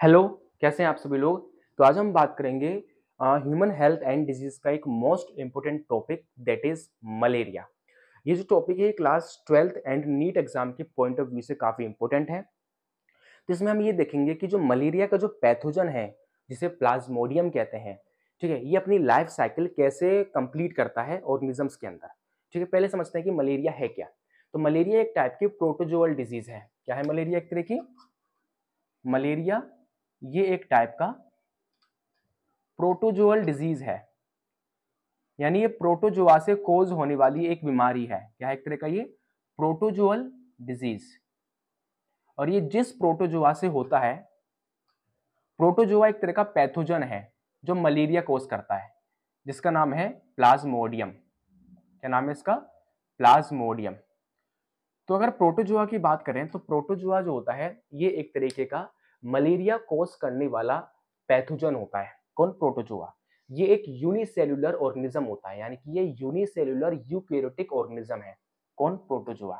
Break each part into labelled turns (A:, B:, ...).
A: Hello, कैसे हैं आप सभी लोग? तो आज हम बात करेंगे ह्यूमन हेल्थ एंड डिजीज का एक most important topic that is malaria. ये जो टॉपिक है class 12th and NEET exam के पॉइंट ऑफ व्यू से काफ़ी इंपॉर्टेंट है। तो इसमें हम ये देखेंगे कि जो मलेरिया का जो पैथोजन है, जिसे प्लाज्मोडियम कहते हैं, ठीक है, ये अपनी लाइफ साइकिल कैसे कंप्लीट करता है ऑर्गेनिजम्स के अंदर। ठीक है, पहले समझते हैं कि मलेरिया है क्या। तो मलेरिया एक टाइप की प्रोटोजोअल डिजीज है। क्या है मलेरिया? एक तरह की मलेरिया ये एक टाइप का प्रोटोजोअल डिजीज है, यानी ये प्रोटोजोआ से कोज होने वाली एक बीमारी है। क्या है? एक तरह का ये प्रोटोजोअल डिजीज। और ये जिस प्रोटोजोआ से होता है, प्रोटोजोआ एक तरह का पैथोजन है जो मलेरिया कोज करता है, जिसका नाम है प्लाज्मोडियम। क्या नाम है इसका? प्लाज्मोडियम। तो अगर प्रोटोजोआ की बात करें तो प्रोटोजोआ जो होता है ये एक तरीके का मलेरिया कोज करने वाला पैथोजन होता है। कौन? प्रोटोजोआ। ये एक यूनिसेल्युलर ऑर्गेनिज्म होता है, यानी कि ये यूनिसेल्युलर यूकैरियोटिक ऑर्गेनिज्म है। कौन? प्रोटोजोआ।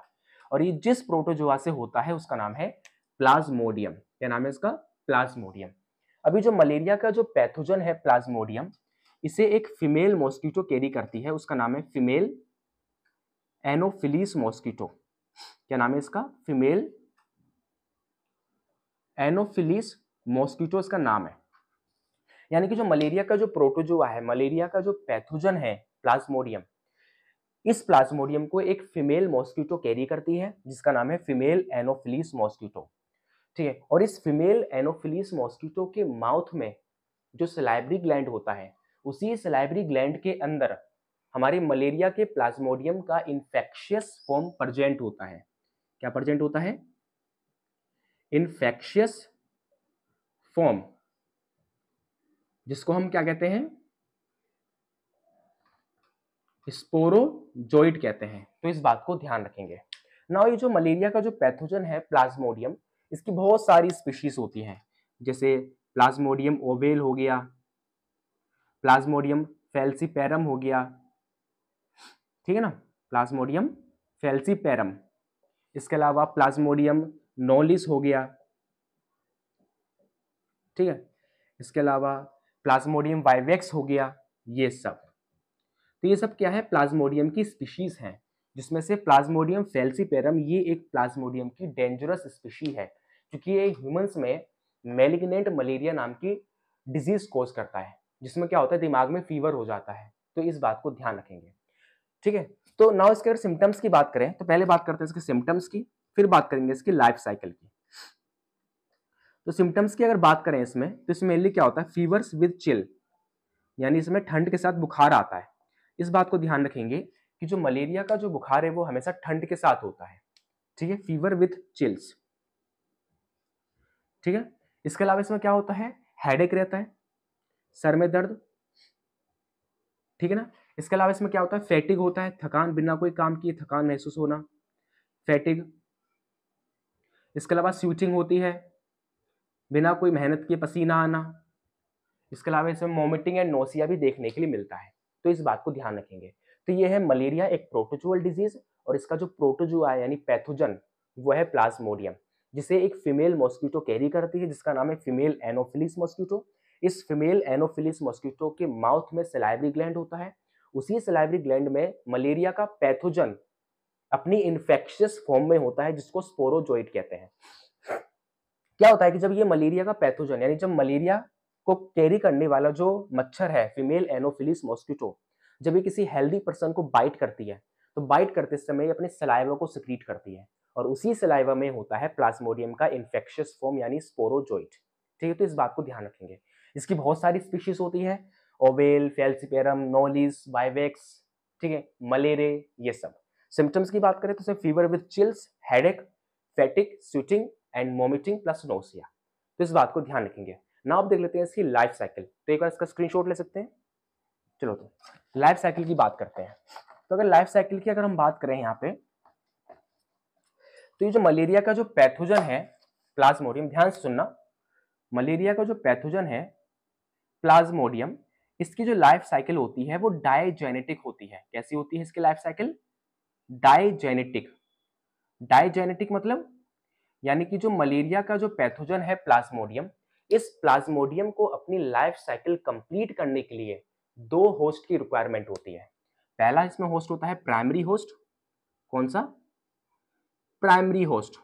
A: और ये जिस प्रोटोजोआ से होता है उसका नाम है प्लाज्मोडियम। क्या नाम है इसका? प्लाज्मोडियम। अभी जो मलेरिया का जो पैथोजन है प्लाज्मोडियम, इसे एक फीमेल मॉस्किटो कैरी करती है, उसका नाम है फीमेल एनोफिलीस मॉस्किटो। क्या नाम है इसका? फीमेल एनोफिलीस मॉस्किटो इसका नाम है। यानी कि जो मलेरिया का जो प्रोटोजोआ है, मलेरिया का जो पैथोजन है प्लाज्मोडियम, इस प्लाज्मोडियम को एक फीमेल मॉस्किटो कैरी करती है, जिसका नाम है फीमेल एनोफिलीस मॉस्किटो। ठीक है, और इस फीमेल एनोफिलीस मॉस्किटो के माउथ में जो सलाइवरी ग्लैंड होता है, उसी सलाइवरी ग्लैंड के अंदर हमारे मलेरिया के प्लाज्मोडियम का इन्फेक्शियस फॉर्म प्रेजेंट होता है। क्या प्रेजेंट होता है? इन्फेक्शियस फॉर्म, जिसको हम क्या कहते हैं? स्पोरोजोइट कहते हैं। तो इस बात को ध्यान रखेंगे। नाउ ये जो मलेरिया का जो पैथोजन है प्लाज्मोडियम, इसकी बहुत सारी स्पीशीज होती हैं, जैसे प्लाज्मोडियम ओवेल हो गया, प्लाज्मोडियम फेल्सीपेरम हो गया, ठीक है ना, प्लाज्मोडियम फेल्सीपेरम। इसके अलावा प्लाज्मोडियम नोलिस हो गया, ठीक है। इसके अलावा प्लाज्मोडियम वाइवेक्स हो गया, ये सब। तो ये सब क्या है? प्लाज्मोडियम की स्पीशीज हैं, जिसमें से प्लाज्मोडियम फेल्सीपेरम ये एक प्लाज्मोडियम की डेंजरस स्पीशी है, क्योंकि ये ह्यूमंस में मैलिग्नेंट मलेरिया नाम की डिजीज कोज करता है, जिसमें क्या होता है? दिमाग में फीवर हो जाता है। तो इस बात को ध्यान रखेंगे, ठीक है। तो नाउ इसके अगर सिम्टम्स की बात करें तो पहले बात करते हैं इसके सिम्टम्स की, फिर बात करेंगे इसकी लाइफ साइकिल की। तो सिम्टम्स की अगर बात करें इसमें, तो इसमें मेनली क्या होता है? फीवर्स विद चिल, यानी इसमें ठंड के साथ बुखार आता है। इस बात को ध्यान रखेंगे कि जो मलेरिया का जो बुखार है वो हमेशा ठंड के साथ होता है, ठीक है। फीवर विथ चिल्स, ठीक है। इसके अलावा इसमें क्या होता है? हेडेक रहता है, सर में दर्द, ठीक है ना। इसके अलावा इसमें क्या होता है? फैटिग होता है, थकान, बिना कोई काम किए थकान महसूस होना, फैटिग। इसके अलावा स्वीटिंग होती है, बिना कोई मेहनत किए पसीना आना। इसके अलावा इसमें वोमिटिंग एंड नोसिया भी देखने के लिए मिलता है। तो इस बात को ध्यान रखेंगे। तो ये है मलेरिया, एक प्रोटोजोअल डिजीज, और इसका जो प्रोटोजोआ है यानी पैथोजन, वो है प्लाज्मोडियम, जिसे एक फीमेल मॉस्किटो कैरी करती है, जिसका नाम है फीमेल एनोफिलिस मॉस्किटो। इस फीमेल एनोफिलिस मॉस्किटो के माउथ में सलाइवरी ग्लैंड होता है, उसी सलाइवरी ग्लैंड में मलेरिया का पैथोजन अपनी इन्फेक्शियस फॉर्म में होता है, जिसको स्पोरोजोइट कहते हैं। क्या होता है कि जब ये मलेरिया का पैथोजन, यानी जब मलेरिया को कैरी करने वाला जो मच्छर है फीमेल एनोफिलिस मॉस्किटो, जब ये किसी हेल्दी पर्सन को बाइट करती है, तो बाइट करते समय ये अपने सलाइवा को सिक्रीट करती है, और उसी सलाइवा में होता है प्लाज्मोडियम का इन्फेक्शियस फॉर्म यानी स्पोरोजोइट, ठीक है। तो इस बात को ध्यान रखेंगे। इसकी बहुत सारी स्पीशीज होती है, ओवेल, फेल्सीपेरम, नोलिस, वाइवेक्स, ठीक है, मलेरे, ये सब। सिम्टम्स की बात करें तो fever with chills, headache, फैटिक, sweating and vomiting plus nausea. तो इस बात को ध्यान रखेंगे। नाउ आप देख लेते हैं इसकी लाइफ साइकिल। तो एक बार इसका स्क्रीनशॉट ले सकते हैं। चलो तो लाइफ साइकिल की बात करते हैं। तो अगर लाइफ साइकिल की अगर हम बात करें यहाँ पे, तो ये जो मलेरिया का जो पैथोजन है प्लाज्मोडियम, ध्यान से सुनना, मलेरिया का जो पैथोजन है प्लाज्मोडियम, इसकी जो लाइफ साइकिल होती है वो डाइजेनेटिक होती है। कैसी होती है इसकी लाइफ साइकिल? डाइजेनेटिक। डाइजेनेटिक मतलब, यानी कि जो मलेरिया का जो पैथोजन है प्लाज्मोडियम, इस प्लाज्मोडियम को अपनी लाइफ साइकिल कंप्लीट करने के लिए दो होस्ट की रिक्वायरमेंट होती है। पहला इसमें होस्ट होता है प्राइमरी होस्ट, कौन सा? Primary host.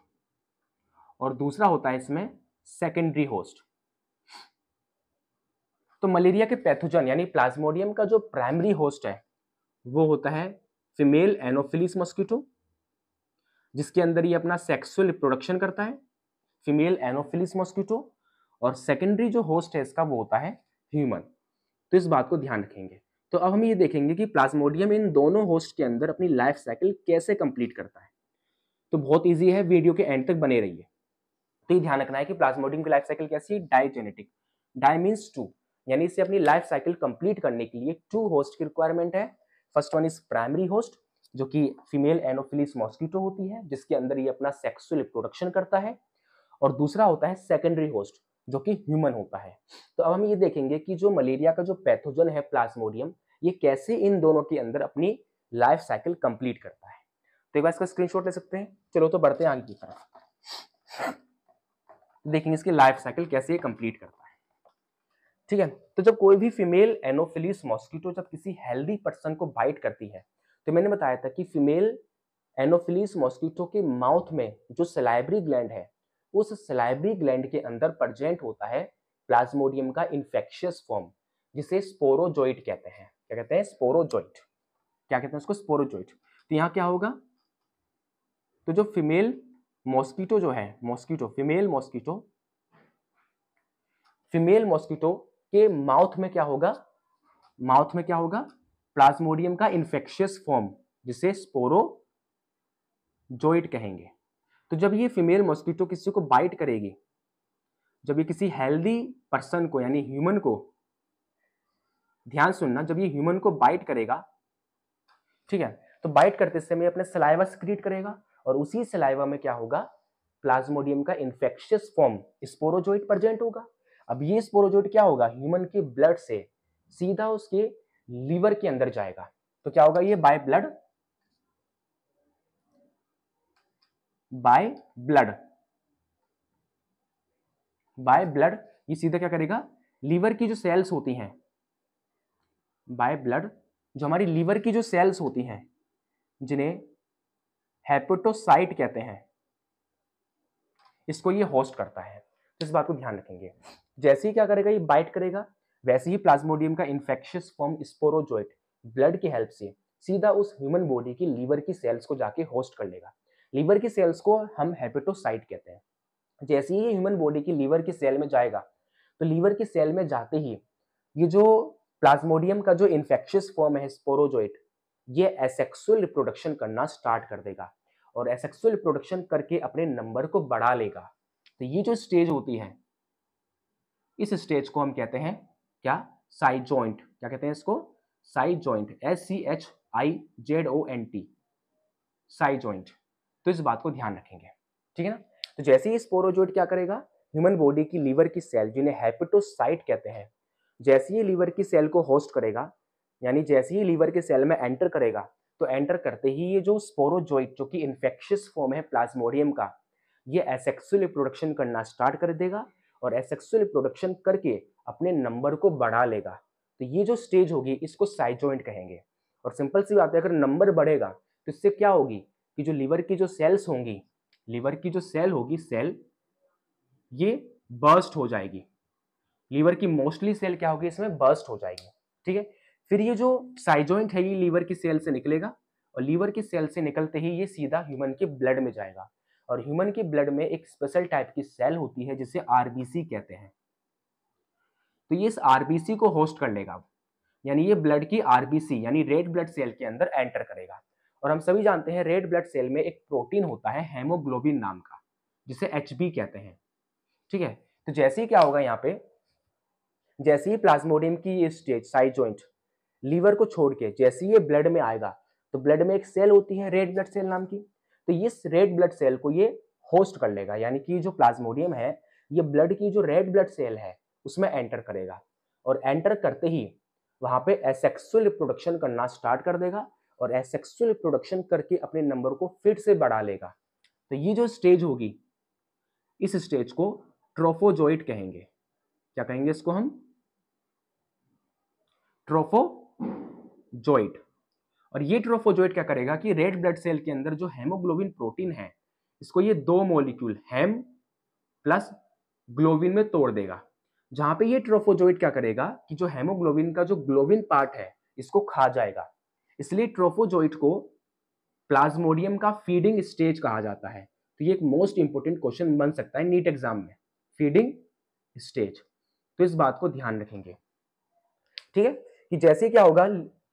A: और दूसरा होता है इसमें सेकेंडरी होस्ट। तो मलेरिया के पैथोजन यानी प्लाज्मोडियम का जो प्राइमरी होस्ट है वो होता है फीमेल एनोफिलिस मॉस्किटो, जिसके अंदर ये अपना सेक्सुअल रिप्रोडक्शन करता है, फीमेल एनोफिलिस मॉस्किटो। और सेकेंडरी जो होस्ट है इसका वो होता है ह्यूमन। तो इस बात को ध्यान रखेंगे। तो अब हम ये देखेंगे कि प्लाज्मोडियम इन दोनों होस्ट के अंदर अपनी लाइफ साइकिल कैसे कंप्लीट करता है। तो बहुत ईजी है, वीडियो के एंड तक बने रहिए। तो ये ध्यान रखना है कि प्लाज्मोडियम की लाइफ साइकिल कैसी है? डाइजेनेटिक। डाई मीन्स टू, यानी इसे अपनी लाइफ साइकिल कंप्लीट करने के लिए टू होस्ट की रिक्वायरमेंट है। First one is primary host, जो कि फीमेल एनोफिलिस मॉस्किटो होती है, जिसके अंदर ये अपना सेक्सुअल रिप्रोडक्शन करता है। और दूसरा होता है सेकेंडरी होस्ट, जो कि ह्यूमन होता है। तो अब हम ये देखेंगे कि जो मलेरिया का जो पैथोजन है प्लाज्मोडियम, ये कैसे इन दोनों के अंदर अपनी लाइफ साइकिल कंप्लीट करता है। तो एक बार इसका स्क्रीनशॉट ले सकते हैं। चलो तो बढ़ते हैं आगे की तरफ, देखेंगे इसकी लाइफ साइकिल कैसे ये कंप्लीट करता है। ठीक है, तो जब कोई भी फीमेल एनोफिलिस मॉस्किटो जब किसी हेल्दी पर्सन को बाइट करती है, तो मैंने बताया था कि फीमेल एनोफिलिस मॉस्किटो के माउथ में जो सलाइवरी ग्लैंड है, उस सलाइवरी ग्लैंड के अंदर प्रेजेंट होता है प्लाज्मोडियम का इन्फेक्शियस फॉर्म, जिसे स्पोरोजोइट कहते हैं। क्या कहते हैं? स्पोरोजोइट। क्या कहते हैं उसको? स्पोरोजोइट। तो यहाँ क्या होगा? तो जो फीमेल मॉस्किटो जो है, मॉस्किटो फीमेल मॉस्किटो के माउथ में क्या होगा? माउथ में क्या होगा? प्लाज्मोडियम का इन्फेक्शियस फॉर्म, जिसे स्पोरोजोइट कहेंगे। तो जब ये फीमेल मॉस्किटो किसी को बाइट करेगी, जब ये किसी हेल्दी पर्सन को यानी ह्यूमन को, ध्यान सुनना, जब ये ह्यूमन को बाइट करेगा, ठीक है, तो बाइट करते समय अपने सलाइवा सिक्रीट करेगा, और उसी सलाइवा में क्या होगा? प्लाज्मोडियम का इन्फेक्शियस फॉर्म स्पोरोजोइट प्रेजेंट होगा। अब ये स्पोरोजोइट क्या होगा? ह्यूमन के ब्लड से सीधा उसके लीवर के अंदर जाएगा। तो क्या होगा? ये बाय ब्लड ये सीधा क्या करेगा? लीवर की जो सेल्स होती हैं, बाय ब्लड जो हमारी लीवर की जो सेल्स होती हैं, जिन्हें हेपेटोसाइट कहते हैं, इसको ये होस्ट करता है। तो इस बात को ध्यान रखेंगे। जैसे ही क्या करेगा? ये बाइट करेगा, वैसे ही प्लाज्मोडियम का इन्फेक्शियस फॉर्म स्पोरोजोइट ब्लड की हेल्प से सीधा उस ह्यूमन बॉडी की लीवर की सेल्स को जाके होस्ट कर लेगा। लीवर की सेल्स को हम हेपेटोसाइट कहते हैं। जैसे ही ये ह्यूमन बॉडी की लीवर की सेल में जाएगा, तो लीवर की सेल में जाते ही ये जो प्लाज्मोडियम का जो इन्फेक्शियस फॉर्म है स्पोरोजोइट, ये एसेक्सुअल रिप्रोडक्शन करना स्टार्ट कर देगा, और एसेक्सुअल रिप्रोडक्शन करके अपने नंबर को बढ़ा लेगा। तो ये जो स्टेज होती है, इस स्टेज को हम कहते हैं क्या? साइजॉइंट। क्या कहते हैं इसको? साइजॉइंट। SCHIZONT, साइजॉइंट। तो इस बात को ध्यान रखेंगे, ठीक है ना। तो जैसे ही स्पोरोजोइट क्या करेगा? ह्यूमन बॉडी की लीवर की सेल, जिन्हें हेपेटोसाइट कहते हैं, जैसे ही लीवर की सेल को होस्ट करेगा, यानी जैसे ही लीवर के सेल में एंटर करेगा, तो एंटर करते ही ये जो स्पोरोजोइट, जो कि इन्फेक्शियस फॉर्म है प्लाज्मोडियम का, ये एसेक्सुअल रिप्रोडक्शन करना स्टार्ट कर देगा, और एसेक्सुअल रिप्रोडक्शन करके अपने नंबर को बढ़ा लेगा। तो ये जो स्टेज होगी इसको साइजॉइंट कहेंगे। और सिंपल सी बात है, अगर नंबर बढ़ेगा तो इससे क्या होगी कि जो लीवर की जो सेल्स होंगी, लीवर की जो सेल होगी, सेल ये बर्स्ट हो जाएगी। लीवर की मोस्टली सेल क्या होगी? इसमें बर्स्ट हो जाएगी, ठीक है। फिर ये जो साइजॉइंट है, ये लीवर की सेल से निकलेगा, और लीवर की सेल से निकलते ही ये सीधा ह्यूमन के ब्लड में जाएगा, और ह्यूमन के ब्लड में एक स्पेशल टाइप की सेल होती है जिसे आरबीसी कहते हैं। तो ये इस आरबीसी को होस्ट कर लेगा, यानी ये ब्लड की आरबीसी यानी रेड ब्लड सेल के अंदर एंटर करेगा। और हम सभी जानते हैं रेड ब्लड सेल में एक प्रोटीन होता है हेमोग्लोबिन नाम का, जिसे एचबी कहते हैं, ठीक है। तो जैसे ही क्या होगा यहाँ पे, जैसे ही प्लाज्मोडियम की ये स्टेज साइजॉइंट लीवर को छोड़ के जैसे ही ये ब्लड में आएगा, तो ब्लड में एक सेल होती है रेड ब्लड सेल नाम की, तो इस रेड ब्लड सेल को ये होस्ट कर लेगा, यानी कि जो प्लाज्मोडियम है ये ब्लड की जो रेड ब्लड सेल है उसमें एंटर करेगा, और एंटर करते ही वहां पे एसेक्सुअल रिप्रोडक्शन करना स्टार्ट कर देगा, और एसेक्सुअल रिप्रोडक्शन करके अपने नंबर को फिर से बढ़ा लेगा। तो ये जो स्टेज होगी, इस स्टेज को ट्रोफोजोइट कहेंगे। क्या कहेंगे इसको हम? ट्रोफोजोइट। और ये ट्रोफोजोइट क्या करेगा कि रेड ब्लड सेल के अंदर जो हेमोग्लोबिन प्रोटीन है इसको ये दो मॉलिक्यूल हेम प्लस ग्लोबिन में तोड़ देगा। जहां पे ये ट्रोफोजोइट क्या करेगा कि जो हेमोग्लोबिन का जो ग्लोबिन पार्ट है इसको खा जाएगा। इसलिए ट्रोफोजोइट को प्लाज्मोडियम का फीडिंग स्टेज कहा जाता है। तो ये एक मोस्ट इंपोर्टेंट क्वेश्चन बन सकता है नीट एग्जाम में, फीडिंग स्टेज। तो इस बात को ध्यान रखेंगे, ठीक है, कि जैसे क्या होगा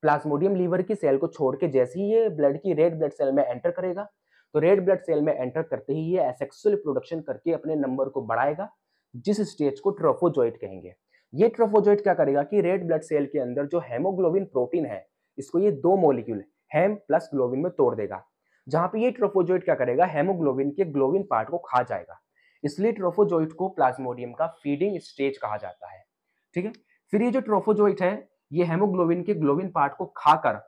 A: प्लाज्मोडियम लीवर की सेल को छोड़ के जैसे ही ये ब्लड की रेड ब्लड सेल में एंटर करेगा तो रेड ब्लड सेल में एंटर करते ही ये एसेक्सुअल प्रोडक्शन करके अपने नंबर को बढ़ाएगा, जिस स्टेज को ट्रोफोजोइट कहेंगे। ये ट्रोफोजोइट क्या करेगा कि रेड ब्लड सेल के अंदर जो हेमोग्लोबिन प्रोटीन है इसको ये दो मॉलिक्यूल हेम प्लस ग्लोबिन में तोड़ देगा। जहां पे ये ट्रोफोजोइट क्या करेगा हेमोग्लोबिन के ग्लोबिन पार्ट को खा जाएगा। इसलिए ट्रोफोजोइट को प्लाज्मोडियम का फीडिंग स्टेज कहा जाता है, ठीक है। फिर ये जो ट्रोफोजोइट है ये हेमोग्लोबिन के ग्लोबिन पार्ट को खाकर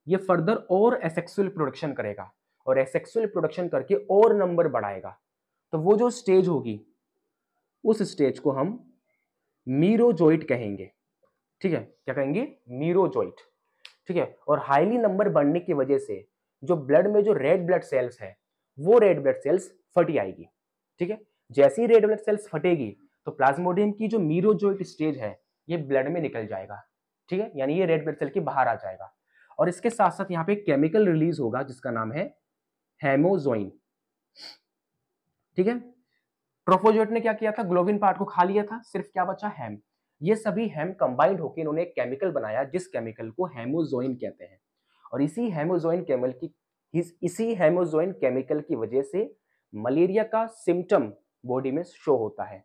A: ये फर्दर और एसेक्सुअल प्रोडक्शन करेगा और एसेक्सुअल प्रोडक्शन करके और नंबर बढ़ाएगा। तो वो जो स्टेज होगी उस स्टेज को हम मीरोजोइट कहेंगे, ठीक है। क्या कहेंगे? मीरोजोइट, ठीक है। और हाईली नंबर बढ़ने की वजह से जो ब्लड में जो रेड ब्लड सेल्स है वो रेड ब्लड सेल्स फटी आएगी, ठीक है। जैसे ही रेड ब्लड सेल्स फटेगी तो प्लाज्मोडियम की जो मीरोजोइट स्टेज है ये ब्लड में निकल जाएगा, ठीक है, यानी ये रेड ब्लड सेल के बाहर आ जाएगा। और इसके साथ साथ यहाँ पे केमिकल रिलीज होगा जिसका नाम है हेमोजोइन, ठीक है। ट्रोफोजोइट ने क्या किया था? ग्लोबिन पार्ट को खा लिया था, सिर्फ क्या बचा? हेम। ये सभी हेम कंबाइंड होकर इन्होंने एक केमिकल बनाया जिस केमिकल को हेमोजोइन कहते हैं। और इसी हेमोजोइन केमिकल की वजह से मलेरिया का सिम्टम बॉडी में शो होता है।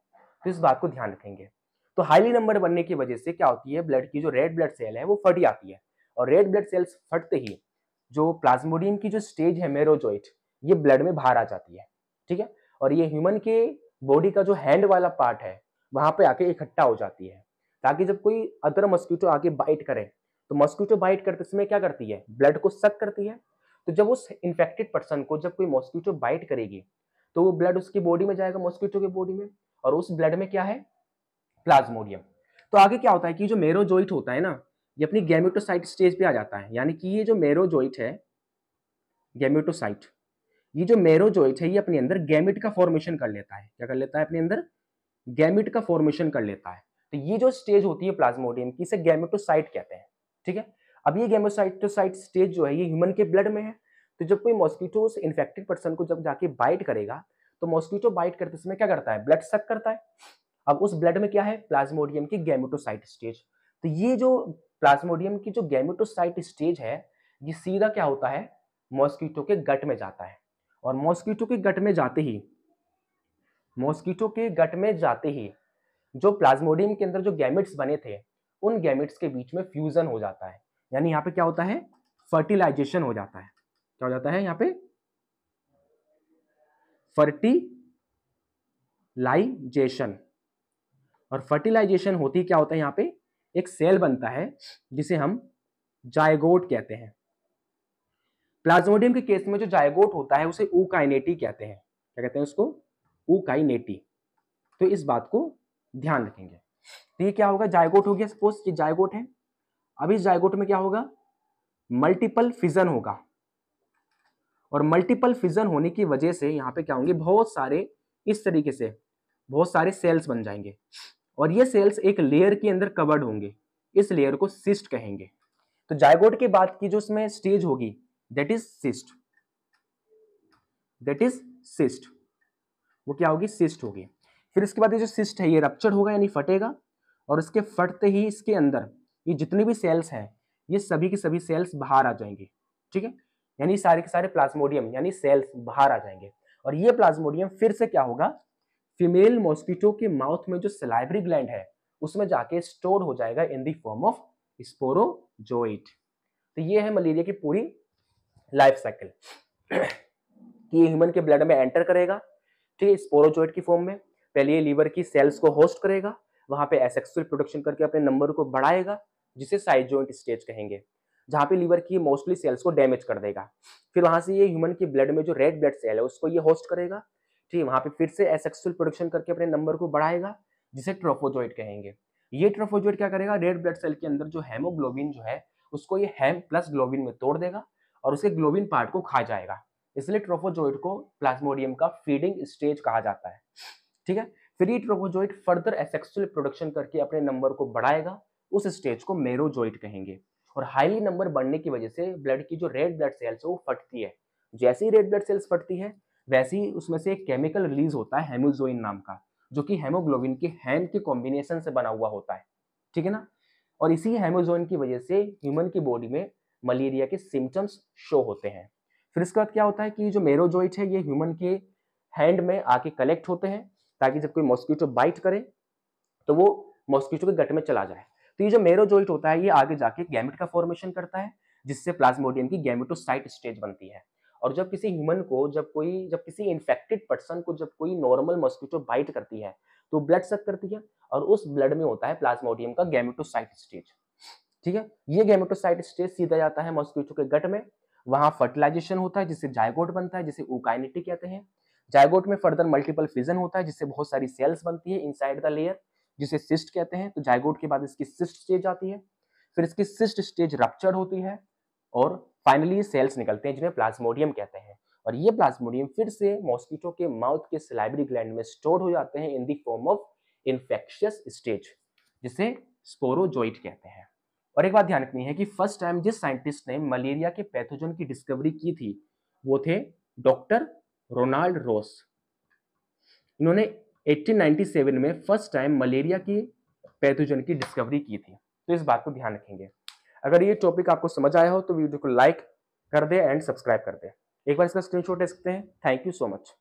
A: तो इस बात को ध्यान रखेंगे। तो हाईली नंबर बनने की वजह से क्या होती है, ब्लड की जो रेड ब्लड सेल है वो फट जाती है और रेड ब्लड सेल्स फटते ही जो प्लाज्मोडियम की जो स्टेज है मेरोजोइट ये ब्लड में बाहर आ जाती है, ठीक है। और ये ह्यूमन के बॉडी का जो हैंड वाला पार्ट है वहां पे आके इकट्ठा हो जाती है, ताकि जब कोई अदर मस्कीटो आके बाइट करे तो मस्कीटो बाइट करते समय क्या करती है? ब्लड को सक करती है। तो जब उस इन्फेक्टेड पर्सन को जब कोई मॉस्किटो बाइट करेगी तो वो ब्लड उसकी बॉडी में जाएगा, मॉस्किटो की बॉडी में, और उस ब्लड में क्या है? प्लाज्मोडियम। तो आगे क्या होता है कि जो मेरोजोइट होता है ना ये अपनी गैमेटोसाइट स्टेज पे आ जाता है। यानी कि ये जो मेरोजोइट है, गैमेटोसाइट, ये जो मेरोजोइट है ये अपने अंदर गैमेट का फॉर्मेशन कर लेता है। क्या कर लेता है? अपने अंदर गैमेट का फॉर्मेशन कर लेता है। तो ये जो स्टेज होती है प्लाज्मोडियम की इसे गैमेटोसाइट कहते हैं, ठीक है। अब ये गैमेटोसाइट स्टेज जो है ये ह्यूमन के ब्लड में है। तो जब कोई मॉस्किटो उस इन्फेक्टेड पर्सन को जब जाके बाइट करेगा तो मॉस्किटो बाइट करते समय क्या करता है? ब्लड सक करता है। अब उस ब्लड में क्या है? प्लाज्मोडियम की गैमेटोसाइट स्टेज। तो ये जो प्लाज्मोडियम की जो गैमेटोसाइट स्टेज है ये सीधा क्या होता है? मॉस्किटो के गट में जाता है। और मॉस्किटो के गट में जाते ही जो प्लाज्मोडियम के अंदर जो गैमेट्स बने थे उन गैमेट्स के बीच में फ्यूजन हो जाता है। यानी यहाँ पे क्या होता है? फर्टिलाइजेशन हो जाता है। क्या हो जाता है यहाँ पे? फर्टिलाइजेशन। और फर्टिलाइजेशन होती क्या होता है? यहाँ पे एक सेल बनता है जिसे हम जायगोट कहते हैं। प्लाज्मोडियम के केस में जो जायगोट होता है उसे ऊकाइनेटी कहते हैं। क्या कहते हैं उसको? ऊकाइनेटी। तो इस बात को ध्यान रखेंगे। तो ये क्या होगा? जायगोट हो गया, सपोज ये जायगोट है। अब इस जायगोट में क्या होगा? मल्टीपल फिजन होगा। और मल्टीपल फिजन होने की वजह से यहाँ पे क्या होंगे? बहुत सारे इस तरीके से बहुत सारे सेल्स बन जाएंगे और ये सेल्स एक लेयर के अंदर कवर्ड होंगे। इस लेयर को सिस्ट कहेंगे। तो जायगोट के बाद की जो इसमें स्टेज होगी दैट इज सिस्ट। वो क्या होगी? सिस्ट होगी। फिर इसके बाद ये जो सिस्ट है ये रप्चर होगा यानी फटेगा और इसके फटते ही इसके अंदर ये जितने भी सेल्स हैं ये सभी के सभी सेल्स बाहर आ जाएंगे, ठीक है। यानी सारे के सारे प्लाज्मोडियम यानी सेल्स बाहर आ जाएंगे और ये प्लाज्मोडियम फिर से क्या होगा? फीमेल मॉस्किटो के माउथ में जो सलाइवरी ग्लैंड है उसमें जाके स्टोर हो जाएगा in the form of sporozoite. तो ये है मलेरिया की पूरी लाइफ साइकिल कि ये ह्यूमन के ब्लड में एंटर करेगा, ठीक है, स्पोरोजोइट की फॉर्म में। पहले ये लीवर की सेल्स को होस्ट करेगा, वहां पे एसेक्सुअल प्रोडक्शन करके अपने नंबर को बढ़ाएगा जिसे साइजोइंट स्टेज कहेंगे, जहां पे लीवर की मोस्टली सेल्स को डैमेज कर देगा। फिर वहां से ये ह्यूमन के ब्लड में जो रेड ब्लड सेल है उसको ये होस्ट करेगा, ठीक है, वहां पे फिर से एसेक्सुअल प्रोडक्शन करके अपने नंबर को बढ़ाएगा जिसे ट्रोफोजोइट कहेंगे। ये ट्रोफोजोइट क्या करेगा, रेड ब्लड सेल के अंदर जो हेमोग्लोबिन जो है उसको ये हेम प्लस ग्लोबिन में तोड़ देगा और उसके ग्लोबिन पार्ट को खा जाएगा। इसलिए ट्रोफोजोइट को प्लाज्मोडियम का फीडिंग स्टेज कहा जाता है। ठीक है, फिर ये ट्रोफोजोइट फर्दर एसेक्सुअल प्रोडक्शन करके अपने नंबर को बढ़ाएगा, उस स्टेज को मेरोजोइट कहेंगे। और हाईली नंबर बढ़ने की वजह से ब्लड की जो रेड ब्लड सेल्स है वो फटती है। जैसे ही रेड ब्लड सेल्स फटती है वैसे ही उसमें से एक केमिकल रिलीज होता है हेमोजोइन नाम का, जो कि हेमोग्लोबिन के हैम के कॉम्बिनेशन से बना हुआ होता है। ठीक है ना, और इसी हेमोजोइन की वजह से ह्यूमन की बॉडी में मलेरिया के सिम्टम्स शो होते हैं। फिर इसके बाद क्या होता है कि जो मेरोजोइट है ये ह्यूमन के हैंड में आके कलेक्ट होते हैं, ताकि जब कोई मॉस्किटो बाइट करे तो वो मॉस्किटो के गट में चला जाए। तो ये जो मेरोजोइट होता है ये आगे जाके गैमेट का फॉर्मेशन करता है, जिससे प्लाज्मोडियम की गैमेटोसाइट स्टेज बनती है। और जब किसी ह्यूमन को जब किसी इन्फेक्टेड पर्सन को जब कोई नॉर्मल मॉस्किटो बाइट करती है तो ब्लड सक करती है और उस ब्लड में होता है प्लाज्मोडियम का गैमेटोसाइट स्टेज। ठीक है, ये गैमेटोसाइट स्टेज सीधा जाता है मॉस्किटो के गट में, वहां फर्टिलाइजेशन होता है जिससे जायगोट बनता है, जिसे ऊकाइनेटिक कहते हैं। जायगोट में फर्दर मल्टीपल फिजन होता है जिससे बहुत सारी सेल्स बनती है इनसाइड द लेयर, जिसे सिस्ट कहते हैं। तो जायगोट के बाद इसकी सिस्ट स्टेज आती है, फिर इसकी सिस्ट स्टेज रप्चर्ड होती है और फाइनली सेल्स निकलते हैं जिन्हें प्लाज्मोडियम कहते हैं। और ये प्लाज्मोडियम फिर से मॉस्किटो के माउथ के सलाइवरी ग्लैंड में स्टोर हो जाते हैं in the form of infectious stage, जिसे स्पोरोजोइट कहते हैं। और एक बात ध्यान रखनी है कि फर्स्ट टाइम जिस साइंटिस्ट ने मलेरिया के पैथोजन की डिस्कवरी की थी वो थे डॉक्टर रोनाल्ड रॉस। इन्होंने 1897 में फर्स्ट टाइम मलेरिया की पैथोजन की डिस्कवरी की थी। तो इस बात को ध्यान रखेंगे। अगर ये टॉपिक आपको समझ आया हो तो वीडियो को लाइक कर दे एंड सब्सक्राइब कर दे। एक बार इसका स्क्रीनशॉट ले सकते हैं। Thank you so much.